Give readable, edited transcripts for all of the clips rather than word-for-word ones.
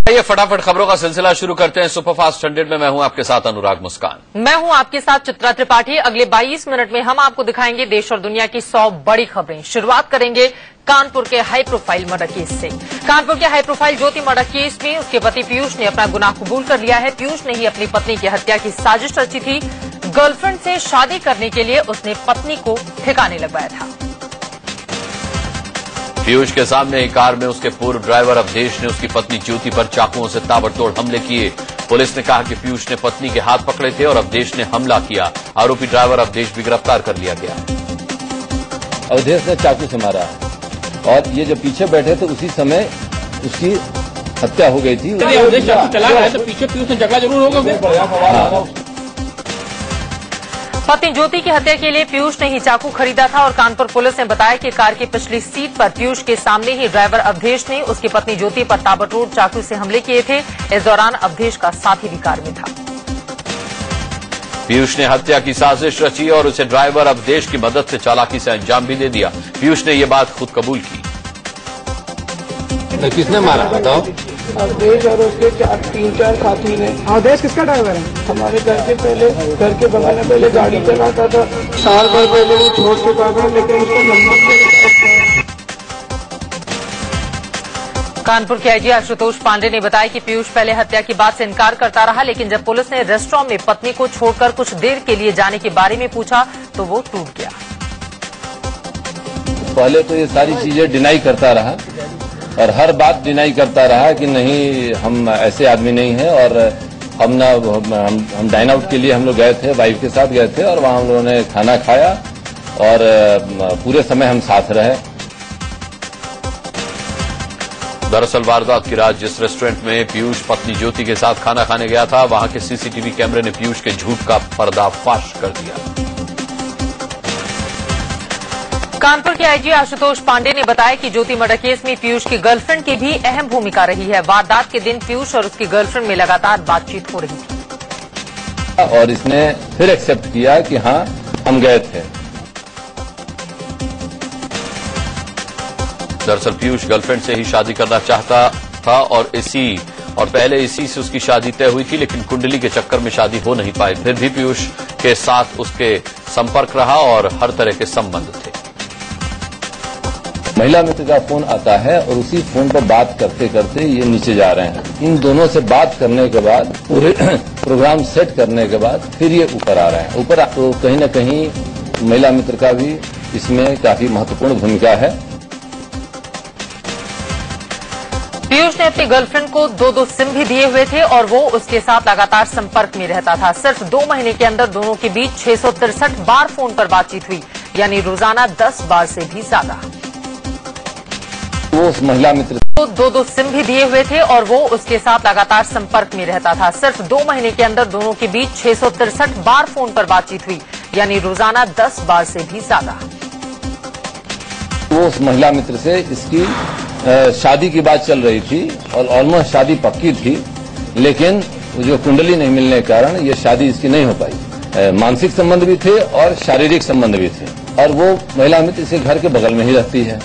ये फटाफट खबरों का सिलसिला शुरू करते हैं। सुपरफास्ट 100 में मैं हूं आपके साथ अनुराग मुस्कान। मैं हूं आपके साथ चित्रा त्रिपाठी। अगले 22 मिनट में हम आपको दिखाएंगे देश और दुनिया की 100 बड़ी खबरें। शुरुआत करेंगे कानपुर के हाई प्रोफाइल मर्डर केस से। कानपुर के हाई प्रोफाइल ज्योति मर्डर केस में उसके पति पीयूष ने अपना गुनाह कबूल कर लिया है। पीयूष ने ही अपनी पत्नी की हत्या की साजिश रची थी। गर्लफ्रेंड से शादी करने के लिए उसने पत्नी को ठिकाने लगवाया था। पीयूष के सामने ही कार में उसके पूर्व ड्राइवर अवधेश ने उसकी पत्नी ज्योति पर चाकुओं से ताबड़तोड़ हमले किए। पुलिस ने कहा कि पीयूष ने पत्नी के हाथ पकड़े थे और अवधेश ने हमला किया। आरोपी ड्राइवर अवधेश भी गिरफ्तार कर लिया गया। अवधेश ने चाकू से मारा और ये जो पीछे बैठे थे उसी समय उसकी हत्या हो गई थी। अवधेश चाकू चला रहा है तो पीछे पीयूष ने झगड़ा जरूर होगा। पत्नी ज्योति की हत्या के लिए पीयूष ने ही चाकू खरीदा था और कानपुर पुलिस ने बताया कि कार की पिछली सीट पर पीयूष के सामने ही ड्राइवर अवधेश ने उसकी पत्नी ज्योति पर ताबड़तोड़ चाकू से हमले किए थे। इस दौरान अवधेश का साथी भी कार में था। पीयूष ने हत्या की साजिश रची और उसे ड्राइवर अवधेश की मदद से चालाकी से अंजाम भी दे दिया। पीयूष ने ये बात खुद कबूल की। तो किसने मारा बताओ? अवधेश और उसके 3-4 साथी ने। अवधेश किसका ड्राइवर है? हमारे घर के बगल में पहले गाड़ी चलाता था। साल भर पहले वो छोड़ चुका था लेकिन उसको नंबर। कानपुर के आईजी आशुतोष पांडे ने बताया कि पीयूष पहले हत्या की बात से इनकार करता रहा, लेकिन जब पुलिस ने रेस्टोरेंट में पत्नी को छोड़कर कुछ देर के लिए जाने के बारे में पूछा तो वो टूट गया। पहले तो ये सारी चीजें डिनाई करता रहा और हर बात डिनाई करता रहा कि नहीं हम ऐसे आदमी नहीं हैं और हम डाइन आउट के लिए हम लोग गए थे, वाइफ के साथ गए थे और वहां हम लोगों ने खाना खाया और पूरे समय हम साथ रहे। दरअसल वारदात की रात जिस रेस्टोरेंट में पीयूष पत्नी ज्योति के साथ खाना खाने गया था वहां के सीसीटीवी कैमरे ने पीयूष के झूठ का पर्दाफाश कर दिया। कानपुर के आईजी आशुतोष पांडे ने बताया कि ज्योति मर्डर केस में पीयूष की गर्लफ्रेंड की भी अहम भूमिका रही है। वारदात के दिन पीयूष और उसकी गर्लफ्रेंड में लगातार बातचीत हो रही थी और इसने फिर एक्सेप्ट किया कि हाँ हम गए थे। दरअसल पीयूष गर्लफ्रेंड से ही शादी करना चाहता था और पहले इसी से उसकी शादी तय हुई थी, लेकिन कुंडली के चक्कर में शादी हो नहीं पाई। फिर भी पीयूष के साथ उसके संपर्क रहा और हर तरह के संबंध थे। महिला मित्र का फोन आता है और उसी फोन पर बात करते करते ये नीचे जा रहे हैं। इन दोनों से बात करने के बाद पूरे प्रोग्राम सेट करने के बाद फिर ये ऊपर आ रहे हैं। ऊपर तो कहीं न कहीं महिला मित्र का भी इसमें काफी महत्वपूर्ण भूमिका है। पीयूष ने अपनी गर्लफ्रेंड को 2 सिम भी दिए हुए थे और वो उसके साथ लगातार संपर्क में रहता था। सिर्फ 2 महीने के अंदर दोनों के बीच 663 बार फोन पर बातचीत हुई, यानी रोजाना 10 बार से भी ज्यादा। वो उस महिला मित्र को 2 सिम भी दिए हुए थे और वो उसके साथ लगातार संपर्क में रहता था। सिर्फ 2 महीने के अंदर दोनों के बीच 663 बार फोन पर बातचीत हुई, यानी रोजाना 10 बार से भी ज्यादा। वो उस महिला मित्र से इसकी शादी की बात चल रही थी और ऑलमोस्ट शादी पक्की थी, लेकिन जो कुंडली नहीं मिलने के कारण ये शादी इसकी नहीं हो पाई। मानसिक संबंध भी थे और शारीरिक संबंध भी थे और वो महिला मित्र इसके घर के बगल में ही रहती है।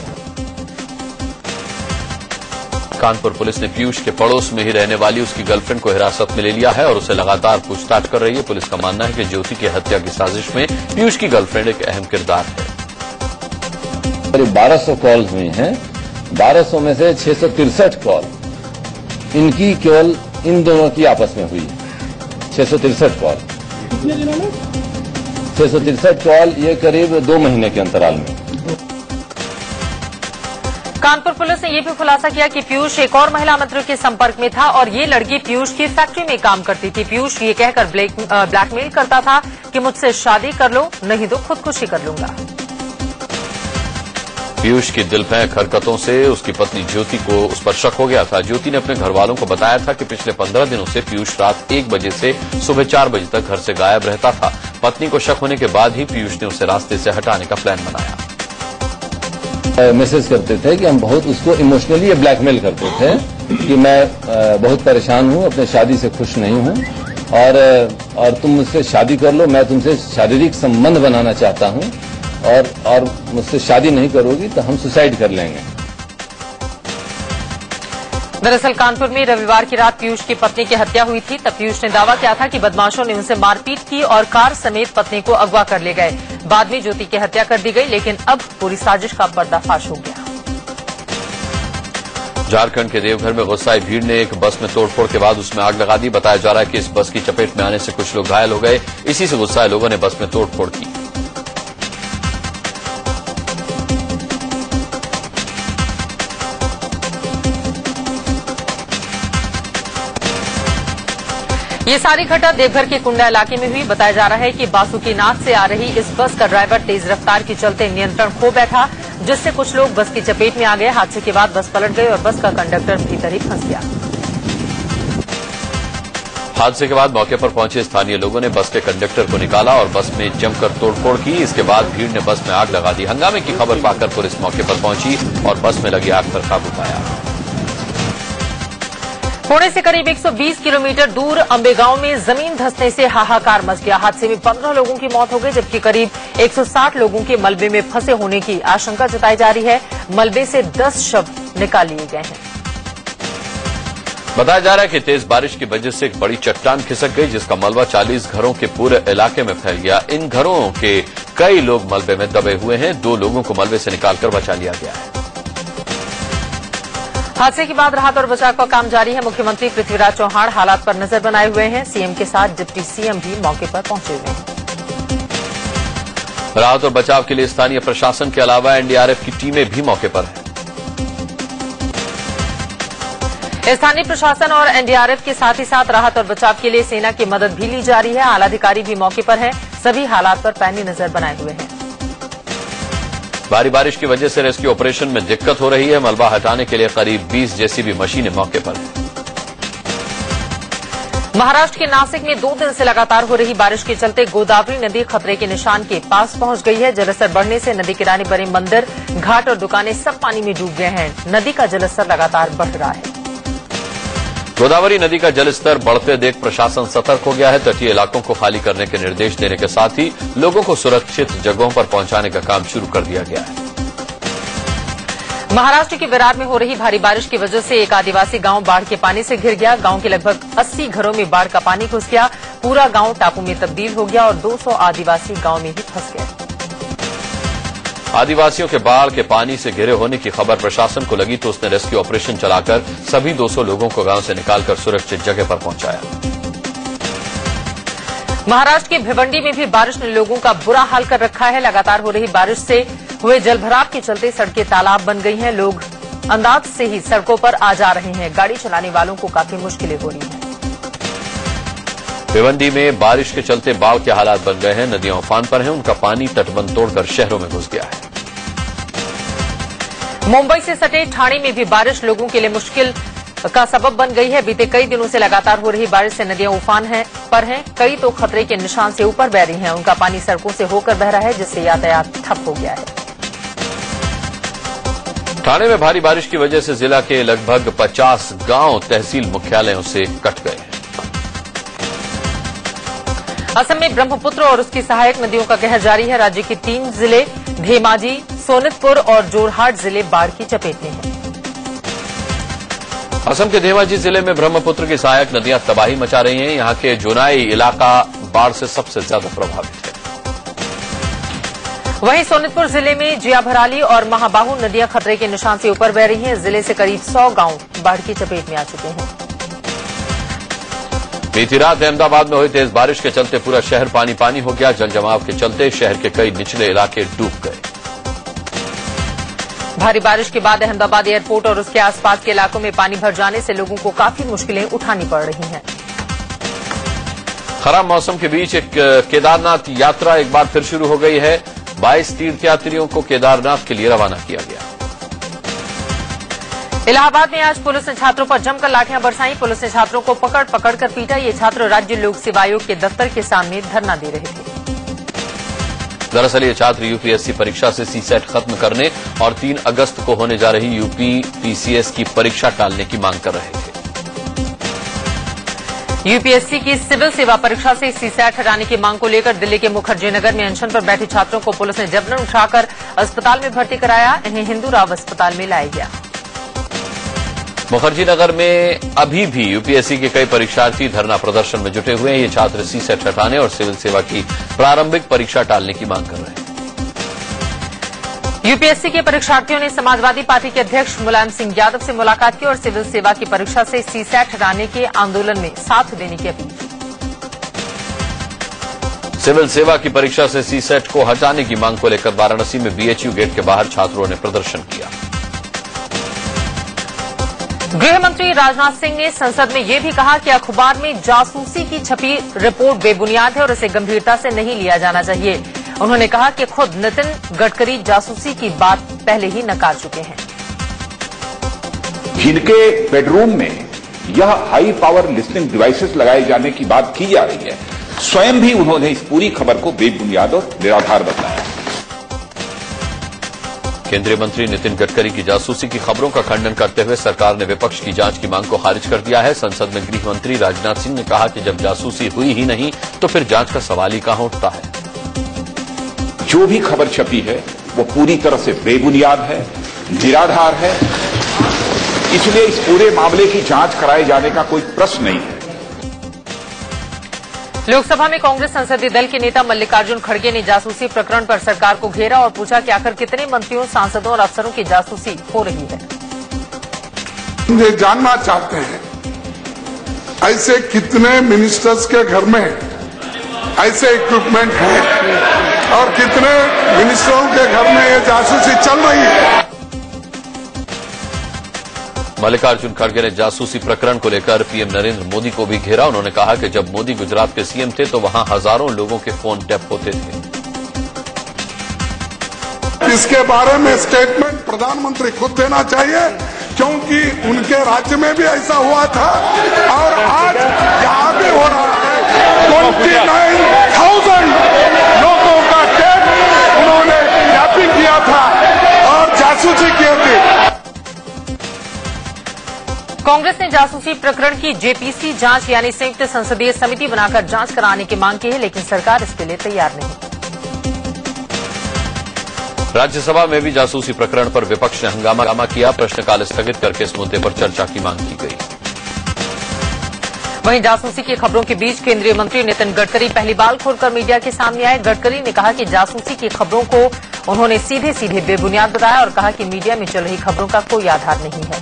कानपुर पुलिस ने पीयूष के पड़ोस में ही रहने वाली उसकी गर्लफ्रेंड को हिरासत में ले लिया है और उसे लगातार पूछताछ कर रही है। पुलिस का मानना है कि ज्योति की हत्या की साजिश में पीयूष की गर्लफ्रेंड एक अहम किरदार है। करीब 1200 कॉल्स हुई हैं। 1200 में से 663 कॉल इनकी केवल इन दोनों की आपस में हुई। 663 कॉल। कितने दिनों में? 663 कॉल ये करीब 2 महीने के अंतराल में। कानपुर पुलिस ने यह भी खुलासा किया कि पीयूष एक और महिला मित्र के संपर्क में था और ये लड़की पीयूष की फैक्ट्री में काम करती थी। पीयूष ये कहकर ब्लैकमेल करता था कि मुझसे शादी कर लो, नहीं तो खुदकुशी कर लूंगा। पीयूष की दिल फेंक हरकतों से उसकी पत्नी ज्योति को उस पर शक हो गया था। ज्योति ने अपने घर वालों को बताया था कि पिछले 15 दिनों से पीयूष रात 1 बजे से सुबह 4 बजे तक घर से गायब रहता था। पत्नी को शक होने के बाद ही पीयूष ने उसे रास्ते से हटाने का प्लान बनाया। मैसेज करते थे कि हम बहुत उसको इमोशनली ब्लैकमेल करते थे कि मैं बहुत परेशान हूं, अपने शादी से खुश नहीं हूं और तुम मुझसे शादी कर लो, मैं तुमसे शारीरिक संबंध बनाना चाहता हूं और मुझसे शादी नहीं करोगी तो हम सुसाइड कर लेंगे। दरअसल कानपुर में रविवार की रात पीयूष की पत्नी की हत्या हुई थी। तब पीयूष ने दावा किया था कि बदमाशों ने उनसे मारपीट की और कार समेत पत्नी को अगवा कर ले गए। बाद में ज्योति की हत्या कर दी गई, लेकिन अब पूरी साजिश का पर्दाफाश हो गया। झारखंड के देवघर में गुस्साई भीड़ ने एक बस में तोड़फोड़ के बाद उसमें आग लगा दी। बताया जा रहा है कि इस बस की चपेट में आने से कुछ लोग घायल हो गए। इसी से गुस्साए लोगों ने बस में तोड़फोड़ की। ये सारी घटना देवघर के कुंडा इलाके में हुई। बताया जा रहा है कि बासुकीनाथ से आ रही इस बस का ड्राइवर तेज रफ्तार के चलते नियंत्रण खो बैठा, जिससे कुछ लोग बस की चपेट में आ गए। हादसे के बाद बस पलट गई और बस का कंडक्टर भीतर ही फंस गया। हादसे के बाद मौके पर पहुंचे स्थानीय लोगों ने बस के कंडक्टर को निकाला और बस में जमकर तोड़फोड़ की। इसके बाद भीड़ ने बस में आग लगा दी। हंगामे की खबर पाकर पुलिस मौके पर पहुंची और बस में लगी आग पर काबू पाया। पुणे से करीब 120 किलोमीटर दूर अंबेगांव में जमीन धंसने से हाहाकार मच गया। हादसे में 15 लोगों की मौत हो गई, जबकि करीब 160 लोगों के मलबे में फंसे होने की आशंका जताई जा रही है। मलबे से 10 शव निकाल लिए गए हैं। बताया जा रहा है कि तेज बारिश की वजह से एक बड़ी चट्टान खिसक गई, जिसका मलबा 40 घरों के पूरे इलाके में फैल गया। इन घरों के कई लोग मलबे में दबे हुए हैं। 2 लोगों को मलबे से निकालकर बचा लिया गया है। हादसे के बाद राहत और बचाव का काम जारी है। मुख्यमंत्री पृथ्वीराज चौहान हालात पर नजर बनाए हुए हैं। सीएम के साथ डिप्टी सीएम भी मौके पर पहुंचे हुए हैं। राहत और बचाव के लिए स्थानीय प्रशासन के अलावा एनडीआरएफ की टीमें भी मौके पर हैं। स्थानीय प्रशासन और एनडीआरएफ के साथ ही साथ राहत और बचाव के लिए सेना की मदद भी ली जा रही है। आलाधिकारी भी मौके पर हैं। सभी हालात पर पैनी नजर बनाए हुए हैं। भारी बारिश की वजह से रेस्क्यू ऑपरेशन में दिक्कत हो रही है। मलबा हटाने के लिए करीब 20 जेसीबी मशीनें मौके पर हैं। महाराष्ट्र के नासिक में 2 दिन से लगातार हो रही बारिश के चलते गोदावरी नदी खतरे के निशान के पास पहुंच गई है। जलस्तर बढ़ने से नदी किनारे बने मंदिर, घाट और दुकानें सब पानी में डूब गए हैं। नदी का जलस्तर लगातार बढ़ रहा है। गोदावरी नदी का जलस्तर बढ़ते देख प्रशासन सतर्क हो गया है। तटीय इलाकों को खाली करने के निर्देश देने के साथ ही लोगों को सुरक्षित जगहों पर पहुंचाने का काम शुरू कर दिया गया है। महाराष्ट्र के विरार में हो रही भारी बारिश की वजह से एक आदिवासी गांव बाढ़ के पानी से घिर गया। गांव के लगभग 80 घरों में बाढ़ का पानी घुस गया। पूरा गांव टापू में तब्दील हो गया और 200 आदिवासी गांव में ही फंस गए। आदिवासियों के बाढ़ के पानी से घिरे होने की खबर प्रशासन को लगी तो उसने रेस्क्यू ऑपरेशन चलाकर सभी 200 लोगों को गांव से निकालकर सुरक्षित जगह पर पहुंचाया। महाराष्ट्र के भिवंडी में भी बारिश ने लोगों का बुरा हाल कर रखा है। लगातार हो रही बारिश से हुए जलभराव के चलते सड़कें तालाब बन गई हैं। लोग अंदाज से ही सड़कों पर आ जा रहे हैं। गाड़ी चलाने वालों को काफी मुश्किलें हो रही हैं। भिवंडी में बारिश के चलते बाढ़ के हालात बन गए हैं। नदियां उफान पर हैं। उनका पानी तटबंध तोड़कर शहरों में घुस गया है। मुंबई से सटे ठाणे में भी बारिश लोगों के लिए मुश्किल का सबब बन गई है। बीते कई दिनों से लगातार हो रही बारिश से नदियां उफान पर हैं। कई तो खतरे के निशान से ऊपर बह रही हैं। उनका पानी सड़कों से होकर बह रहा है, जिससे यातायात ठप हो गया है। ठाणे में भारी बारिश की वजह से जिला के लगभग 50 गांव तहसील मुख्यालयों से कट गए हैं। असम में ब्रह्मपुत्र और उसकी सहायक नदियों का कहर जारी है। राज्य के 3 जिले धेमाजी, सोनितपुर और जोरहाट जिले बाढ़ की चपेट में हैं। असम के धेमाजी जिले में ब्रह्मपुत्र की सहायक नदियां तबाही मचा रही हैं। यहां के जोनाई इलाका बाढ़ से सबसे ज्यादा प्रभावित है। वहीं सोनितपुर जिले में जियाभराली और महाबाहू नदियां खतरे के निशान से ऊपर बह रही हैं। जिले से करीब 100 गांव बाढ़ की चपेट में आ चुके हैं। बीती रात अहमदाबाद में हुई तेज बारिश के चलते पूरा शहर पानी पानी हो गया। जल जमाव के चलते शहर के कई निचले इलाके डूब गए। भारी बारिश के बाद अहमदाबाद एयरपोर्ट और उसके आसपास के इलाकों में पानी भर जाने से लोगों को काफी मुश्किलें उठानी पड़ रही हैं। खराब मौसम के बीच एक केदारनाथ यात्रा एक बार फिर शुरू हो गई है। 22 तीर्थयात्रियों को केदारनाथ के लिए रवाना किया गया। इलाहाबाद में आज पुलिस ने छात्रों पर जमकर लाठियां बरसाई। पुलिस ने छात्रों को पकड़ पकड़ कर पीटा। ये छात्र राज्य लोक सेवा आयोग के दफ्तर के सामने धरना दे रहे थे। दरअसल ये छात्र यूपीएससी परीक्षा से सीसेट खत्म करने और 3 अगस्त को होने जा रही यूपी पीसीएस की परीक्षा टालने की मांग कर रहे थे। यूपीएससी की सिविल सेवा परीक्षा से सीसेट हटाने की मांग को लेकर दिल्ली के मुखर्जी नगर में अनशन पर बैठे छात्रों को पुलिस ने जबरन उठाकर अस्पताल में भर्ती कराया। इन्हें हिंदू राव अस्पताल में लाया गया। मुखर्जी नगर में अभी भी यूपीएससी के कई परीक्षार्थी धरना प्रदर्शन में जुटे हुए हैं। ये छात्र सीसेट हटाने और सिविल सेवा की प्रारंभिक परीक्षा टालने की मांग कर रहे हैं। यूपीएससी के परीक्षार्थियों ने समाजवादी पार्टी के अध्यक्ष मुलायम सिंह यादव से मुलाकात की और सिविल सेवा की परीक्षा से सीसेट हटाने के आंदोलन में साथ देने की अपील की। सिविल सेवा की परीक्षा से सीसेट को हटाने की मांग को लेकर वाराणसी में बीएचयू गेट के बाहर छात्रों ने प्रदर्शन किया। गृह मंत्री राजनाथ सिंह ने संसद में यह भी कहा कि अखबार में जासूसी की छपी रिपोर्ट बेबुनियाद है और इसे गंभीरता से नहीं लिया जाना चाहिए। उन्होंने कहा कि खुद नितिन गडकरी जासूसी की बात पहले ही नकार चुके हैं। जिनके बेडरूम में यह हाई पावर लिसनिंग डिवाइसेस लगाए जाने की बात की जा रही है, स्वयं भी उन्होंने इस पूरी खबर को बेबुनियाद और निराधार बताया। केंद्रीय मंत्री नितिन गडकरी की जासूसी की खबरों का खंडन करते हुए सरकार ने विपक्ष की जांच की मांग को खारिज कर दिया है। संसद में गृह मंत्री राजनाथ सिंह ने कहा कि जब जासूसी हुई ही नहीं तो फिर जांच का सवाल ही कहां उठता है। जो भी खबर छपी है वो पूरी तरह से बेबुनियाद है, निराधार है, इसलिए इस पूरे मामले की जांच कराए जाने का कोई प्रश्न नहीं है। लोकसभा में कांग्रेस संसदीय दल के नेता मल्लिकार्जुन खड़गे ने जासूसी प्रकरण पर सरकार को घेरा और पूछा कि आखिर कितने मंत्रियों, सांसदों और अफसरों की जासूसी हो रही है। ये जानना चाहते हैं ऐसे कितने मिनिस्टर्स के घर में ऐसे इक्विपमेंट है और कितने मिनिस्टरों के घर में ये जासूसी चल रही है। मल्लिकार्जुन खड़गे ने जासूसी प्रकरण को लेकर पीएम नरेंद्र मोदी को भी घेरा। उन्होंने कहा कि जब मोदी गुजरात के सीएम थे तो वहां हजारों लोगों के फोन टैप होते थे। इसके बारे में स्टेटमेंट प्रधानमंत्री खुद देना चाहिए, क्योंकि उनके राज्य में भी ऐसा हुआ था और आज यहां भी हो रहा है। 29,000 लोगों का टैप उन्होंने टैपिंग किया था और जासूसी की थी। कांग्रेस ने जासूसी प्रकरण की जेपीसी जांच यानी संयुक्त संसदीय समिति बनाकर जांच कराने की मांग की है, लेकिन सरकार इसके लिए तैयार नहीं। राज्यसभा में भी जासूसी प्रकरण पर विपक्ष ने हंगामा किया। प्रश्नकाल स्थगित करके इस मुद्दे पर चर्चा की मांग की गई। वहीं जासूसी की खबरों के बीच केंद्रीय मंत्री नितिन गडकरी पहली बार खुलकर मीडिया के सामने आए। गडकरी ने कहा कि जासूसी की खबरों को उन्होंने सीधे सीधे बेबुनियाद बताया और कहा कि मीडिया में चल रही खबरों का कोई आधार नहीं है।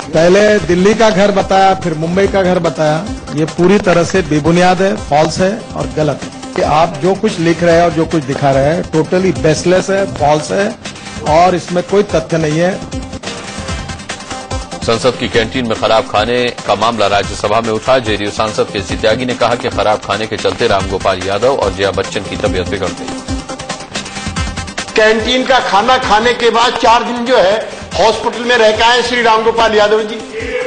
पहले दिल्ली का घर बताया, फिर मुंबई का घर बताया। ये पूरी तरह से बेबुनियाद है, फॉल्स है और गलत है। कि आप जो कुछ लिख रहे हैं और जो कुछ दिखा रहे हैं टोटली बेसलेस है, फॉल्स है और इसमें कोई तथ्य नहीं है। संसद की कैंटीन में खराब खाने का मामला राज्यसभा में उठा। जेडीयू सांसद केसी त्यागी ने कहा कि खराब खाने के चलते रामगोपाल यादव और जया बच्चन की तबीयत बिगड़ गई। कैंटीन का खाना खाने के बाद 4 दिन जो है हॉस्पिटल में रह के आए श्री रामगोपाल यादव जी,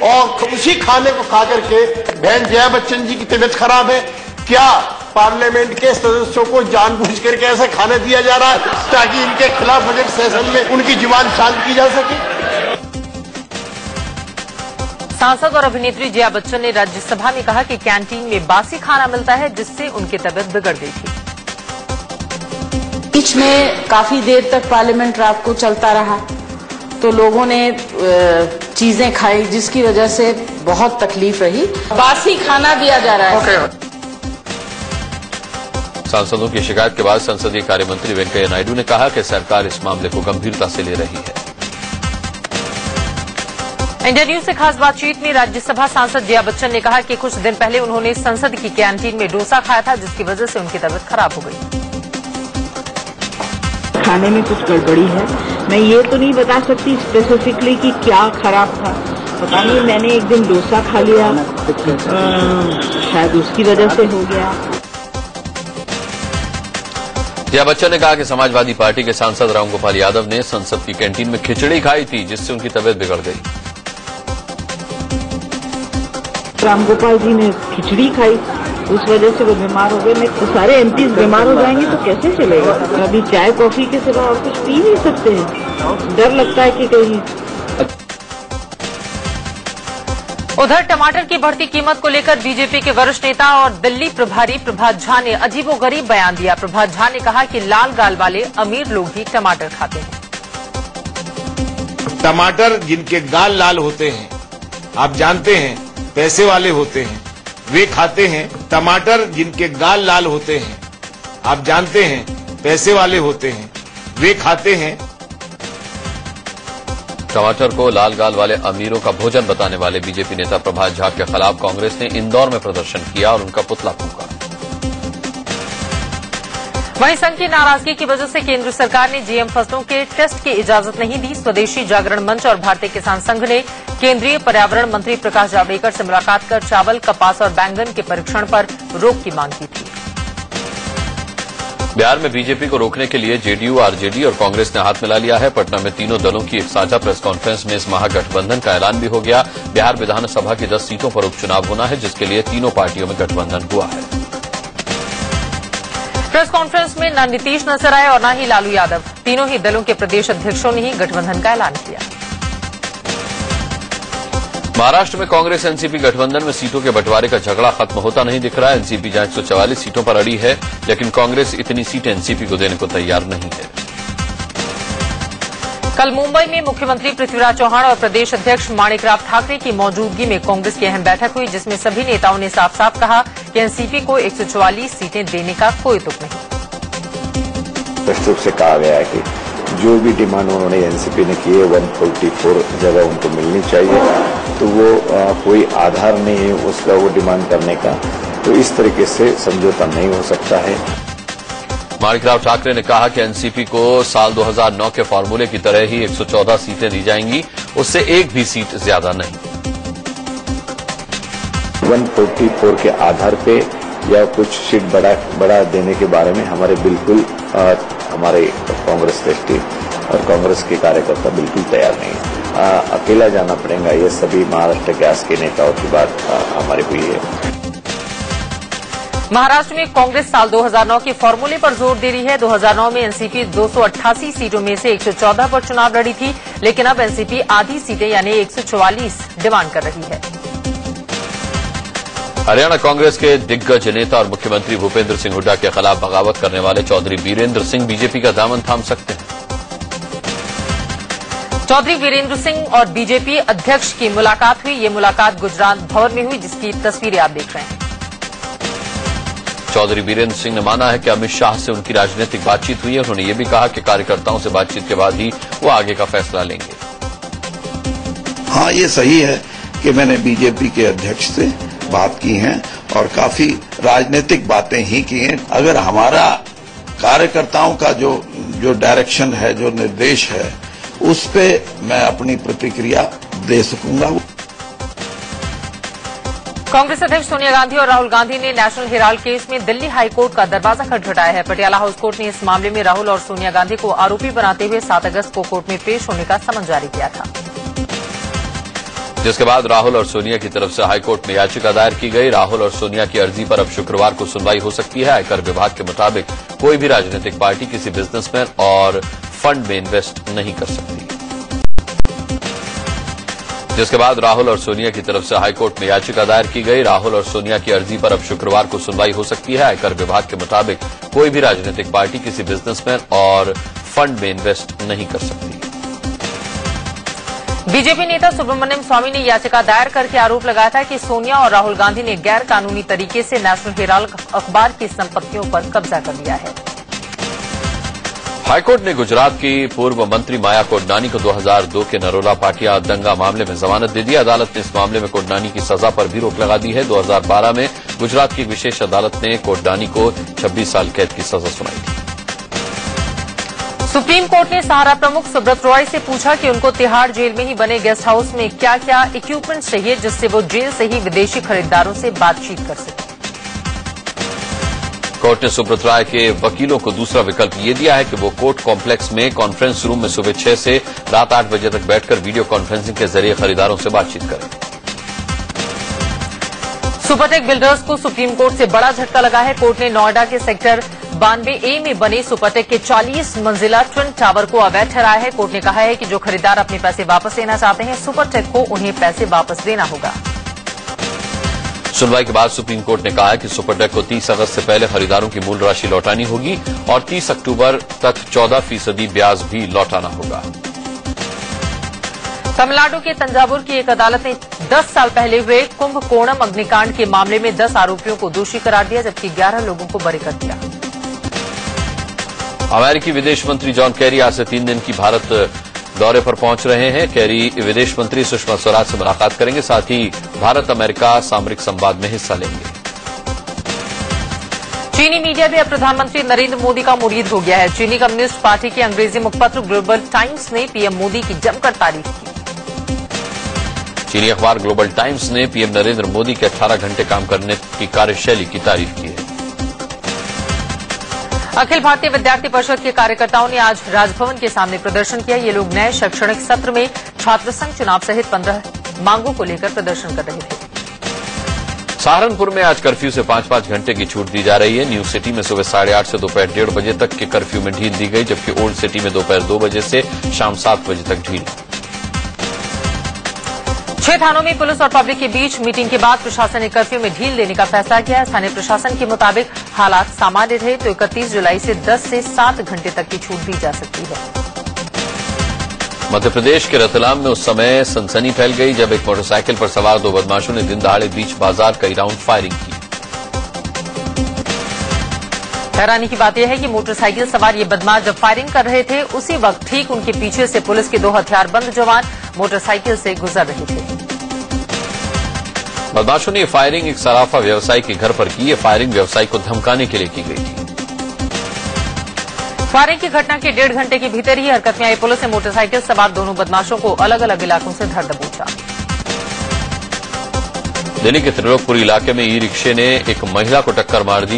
और उसी खाने को खा करके बहन जया बच्चन जी की तबीयत खराब है। क्या पार्लियामेंट के सदस्यों को जानबूझ करके ऐसा खाना दिया जा रहा है ताकि इनके खिलाफ बजट सेशन में उनकी जुबान शांत की जा सके? सांसद और अभिनेत्री जया बच्चन ने राज्यसभा में कहा कि कैंटीन में बासी खाना मिलता है जिससे उनकी तबीयत बिगड़ गई थी। बीच में काफी देर तक पार्लियामेंट रात को चलता रहा तो लोगों ने चीजें खाई जिसकी वजह से बहुत तकलीफ रही। बासी खाना दिया जा रहा है। सांसदों की शिकायत के बाद संसदीय कार्य मंत्री वेंकैया नायडू ने कहा कि सरकार इस मामले को गंभीरता से ले रही है। इंडिया न्यूज से खास बातचीत में राज्यसभा सांसद जया बच्चन ने कहा कि कुछ दिन पहले उन्होंने संसद की कैंटीन में डोसा खाया था जिसकी वजह से उनकी तबीयत खराब हो गई। खाने में कुछ गड़बड़ी है। मैं ये तो नहीं बता सकती स्पेसिफिकली कि क्या खराब था, पता नहीं। मैंने एक दिन डोसा खा लिया, शायद उसकी वजह से हो गया। जया बच्चन ने कहा कि समाजवादी पार्टी के सांसद रामगोपाल यादव ने संसद की कैंटीन में खिचड़ी खाई थी जिससे उनकी तबीयत बिगड़ गई। रामगोपाल जी ने खिचड़ी खाई, उस वजह से वो बीमार हो गए। नहीं तो सारे एमपीज बीमार हो जाएंगे तो कैसे चलेगा? अभी चाय कॉफी के सिवा और कुछ पी नहीं सकते हैं। डर लगता है कि कहीं। उधर टमाटर की बढ़ती कीमत को लेकर बीजेपी के वरिष्ठ नेता और दिल्ली प्रभारी प्रभात झा ने अजीबोगरीब बयान दिया। प्रभात झा ने कहा कि लाल गाल वाले अमीर लोग ही टमाटर खाते हैं। टमाटर जिनके गाल लाल होते हैं, आप जानते हैं पैसे वाले होते हैं, वे खाते हैं। टमाटर जिनके गाल लाल होते हैं, आप जानते हैं पैसे वाले होते हैं, वे खाते हैं। टमाटर को लाल गाल वाले अमीरों का भोजन बताने वाले बीजेपी नेता प्रभात झा के खिलाफ कांग्रेस ने इंदौर में प्रदर्शन किया और उनका पुतला फूंका। वहीं संघ की नाराजगी की वजह से केंद्र सरकार ने जीएम फसलों के टेस्ट की इजाजत नहीं दी। स्वदेशी जागरण मंच और भारतीय किसान संघ ने केंद्रीय पर्यावरण मंत्री प्रकाश जावड़ेकर से मुलाकात कर चावल, कपास और बैंगन के परीक्षण पर रोक की मांग की थी। बिहार में बीजेपी को रोकने के लिए जेडीयू, आरजेडी और कांग्रेस ने हाथ मिला लिया है। पटना में तीनों दलों की एक साझा प्रेस कॉन्फ्रेंस में इस महागठबंधन का ऐलान भी हो गया। बिहार विधानसभा की 10 सीटों पर उपचुनाव होना है, जिसके लिए तीनों पार्टियों में गठबंधन हुआ है। प्रेस कॉन्फ्रेंस में न नीतीश नजर आए और न ही लालू यादव। तीनों ही दलों के प्रदेश अध्यक्षों ने ही गठबंधन का ऐलान किया। महाराष्ट्र में कांग्रेस एनसीपी गठबंधन में सीटों के बंटवारे का झगड़ा खत्म होता नहीं दिख रहा है। एनसीपी जहां 144 सीटों पर अड़ी है, लेकिन कांग्रेस इतनी सीटें एनसीपी को देने को तैयार नहीं है। कल मुंबई में मुख्यमंत्री पृथ्वीराज चौहान और प्रदेश अध्यक्ष माणिकराव ठाकरे की मौजूदगी में कांग्रेस की अहम बैठक हुई, जिसमें सभी नेताओं ने साफ साफ कहा कि एनसीपी को 144 सीटें देने का कोई तुक नहीं। स्पष्ट रूप से कहा गया है कि जो भी डिमांड उन्होंने एनसीपी ने की है 144 जगह उनको मिलनी चाहिए, तो वो कोई आधार नहीं है उसका वो डिमांड करने का, तो इस तरीके से समझौता नहीं हो सकता है। माणिकराव ठाकरे ने कहा कि एनसीपी को साल 2009 के फॉर्मूले की तरह ही 114 सीटें दी जाएंगी, उससे एक भी सीट ज्यादा नहीं। 144 के आधार पे या कुछ सीट बढ़ा देने के बारे में हमारे बिल्कुल हमारे कांग्रेस टेस्टी और कांग्रेस के कार्यकर्ता बिल्कुल तैयार नहीं है। अकेला जाना पड़ेगा, ये सभी महाराष्ट्र के आस के नेताओं की बात हमारी हुई है। महाराष्ट्र में कांग्रेस साल 2009 के फॉर्मूले पर जोर दे रही है। 2009 में एनसीपी 288 सीटों में से 114 पर चुनाव लड़ी थी, लेकिन अब एनसीपी आधी सीटें यानी 144 डिमांड कर रही है। हरियाणा कांग्रेस के दिग्गज नेता और मुख्यमंत्री भूपेंद्र सिंह हुड्डा के खिलाफ बगावत करने वाले चौधरी वीरेंद्र सिंह बीजेपी का दामन थाम सकते हैं। चौधरी वीरेंद्र सिंह और बीजेपी अध्यक्ष की मुलाकात हुई। ये मुलाकात गुजरात भवन में हुई, जिसकी तस्वीरें आप देख रहे हैं। चौधरी वीरेंद्र सिंह ने माना है कि अमित शाह से उनकी राजनीतिक बातचीत हुई है। उन्होंने ये भी कहा कि कार्यकर्ताओं से बातचीत के बाद ही वो आगे का फैसला लेंगे। हाँ, ये सही है कि मैंने बीजेपी के अध्यक्ष से बात की है और काफी राजनीतिक बातें ही की हैं। अगर हमारा कार्यकर्ताओं का जो डायरेक्शन है, जो निर्देश है, उस पे मैं अपनी प्रतिक्रिया दे सकूंगा। कांग्रेस अध्यक्ष सोनिया गांधी और राहुल गांधी ने नेशनल हेराल्ड केस में दिल्ली हाईकोर्ट का दरवाजा खटखटाया है। पटियाला हाउस कोर्ट ने इस मामले में राहुल और सोनिया गांधी को आरोपी बनाते हुए 7 अगस्त को कोर्ट में पेश होने का समन जारी किया था, जिसके बाद राहुल और सोनिया की तरफ से हाईकोर्ट में याचिका दायर की गई। राहुल और सोनिया की अर्जी पर अब शुक्रवार को सुनवाई हो सकती है। आयकर विभाग के मुताबिक कोई भी राजनीतिक पार्टी किसी बिजनेसमैन और फंड में इन्वेस्ट नहीं कर सकती, जिसके बाद राहुल और सोनिया की तरफ से हाईकोर्ट में याचिका दायर की गई। राहुल और सोनिया की अर्जी पर अब शुक्रवार को सुनवाई हो सकती है। आयकर विभाग के मुताबिक कोई भी राजनीतिक पार्टी किसी बिजनेसमैन और फंड में इन्वेस्ट नहीं कर सकती। बीजेपी नेता सुब्रमण्यम स्वामी ने याचिका दायर करके आरोप लगाया था कि सोनिया और राहुल गांधी ने गैर कानूनी तरीके से नेशनल हेराल्ड अखबार की संपत्तियों पर कब्जा कर लिया है। हाईकोर्ट ने गुजरात की पूर्व मंत्री माया कोडनानी को 2002 के नरोला पाटिया दंगा मामले में जमानत दे दी। अदालत ने इस मामले में कोडनानी की सजा पर भी रोक लगा दी है। 2012 में गुजरात की विशेष अदालत ने कोडनानी को 26 साल कैद की सजा सुनाई थी। सुप्रीम कोर्ट ने सहारा प्रमुख सुब्रत रॉय से पूछा कि उनको तिहाड़ जेल में ही बने गेस्ट हाउस में क्या क्या इक्विपमेंट चाहिए, जिससे वो जेल से ही विदेशी खरीदारों से बातचीत कर सके। कोर्ट ने सुब्रत राय के वकीलों को दूसरा विकल्प ये दिया है कि वो कोर्ट कॉम्प्लेक्स में कॉन्फ्रेंस रूम में सुबह 6 से रात 8 बजे तक बैठकर वीडियो कॉन्फ्रेंसिंग के जरिए खरीदारों से बातचीत करें। सुपरटेक बिल्डर्स को सुप्रीम कोर्ट से बड़ा झटका लगा है। कोर्ट ने नोएडा के सेक्टर 92A में बने सुपरटेक के 40 मंजिला ट्विन टावर को अवैध ठहराया है। कोर्ट ने कहा है कि जो खरीदार अपने पैसे वापस लेना चाहते हैं, सुपरटेक को उन्हें पैसे वापस देना होगा। सुनवाई के बाद सुप्रीम कोर्ट ने कहा है कि सुपरटेक को 30 अगस्त से पहले खरीदारों की मूल राशि लौटानी होगी और 30 अक्टूबर तक 14% ब्याज भी लौटाना होगा। तमिलनाडु के तंजावुर की एक अदालत ने 10 साल पहले हुए कुंभकोणम अग्निकांड के मामले में 10 आरोपियों को दोषी करार दिया, जबकि 11 लोगों को बरी कर दिया। अमेरिकी विदेश मंत्री जॉन कैरी आज से 3 दिन की भारत दौरे पर पहुंच रहे हैं। कैरी विदेश मंत्री सुषमा स्वराज से मुलाकात करेंगे, साथ ही भारत अमेरिका सामरिक संवाद में हिस्सा लेंगे। चीनी मीडिया भी अब प्रधानमंत्री नरेंद्र मोदी का मुरीद हो गया है। चीनी कम्युनिस्ट पार्टी के अंग्रेजी मुखपत्र ग्लोबल टाइम्स ने पीएम मोदी की जमकर तारीफ की। चीनी अखबार ग्लोबल टाइम्स ने पीएम नरेंद्र मोदी के 18 घंटे काम करने की कार्यशैली की तारीफ की है। अखिल भारतीय विद्यार्थी परिषद के कार्यकर्ताओं ने आज राजभवन के सामने प्रदर्शन किया। ये लोग नए शैक्षणिक सत्र में छात्र संघ चुनाव सहित 15 मांगों को लेकर प्रदर्शन कर रहे थे। सहारनपुर में आज कर्फ्यू से 5-5 घंटे की छूट दी जा रही है। न्यू सिटी में सुबह 8:30 से दोपहर 1:30 बजे तक के कर्फ्यू में ढील दी गई, जबकि ओल्ड सिटी में दोपहर 2 बजे से शाम 7 बजे तक ढील। 6 थानों में पुलिस और पब्लिक के बीच मीटिंग के बाद प्रशासन ने कर्फ्यू में ढील देने का फैसला किया। स्थानीय प्रशासन के मुताबिक हालात सामान्य रहे तो 31 जुलाई से 10 से 7 घंटे तक की छूट दी जा सकती है। मध्य प्रदेश के रतलाम में उस समय सनसनी फैल गई जब एक मोटरसाइकिल पर सवार 2 बदमाशों ने दिन दहाड़े बीच बाजार कई राउंड फायरिंग की। हैरानी की बात यह है कि मोटरसाइकिल सवार ये बदमाश जब फायरिंग कर रहे थे, उसी वक्त ठीक उनके पीछे से पुलिस के 2 हथियारबंद जवान मोटरसाइकिल से गुजर रहे थे। बदमाशों ने यह फायरिंग एक सराफा व्यवसायी के घर पर की। यह फायरिंग व्यवसायी को धमकाने के लिए की गई थी। फायरिंग की घटना के 1.5 घंटे के भीतर ही हरकत में आई पुलिस ने मोटरसाइकिल सवार दोनों बदमाशों को अलग अलग इलाकों से धर दबोचा। दिल्ली के त्रिलोकपुरी इलाके में ई रिक्शे ने एक महिला को टक्कर मार दी।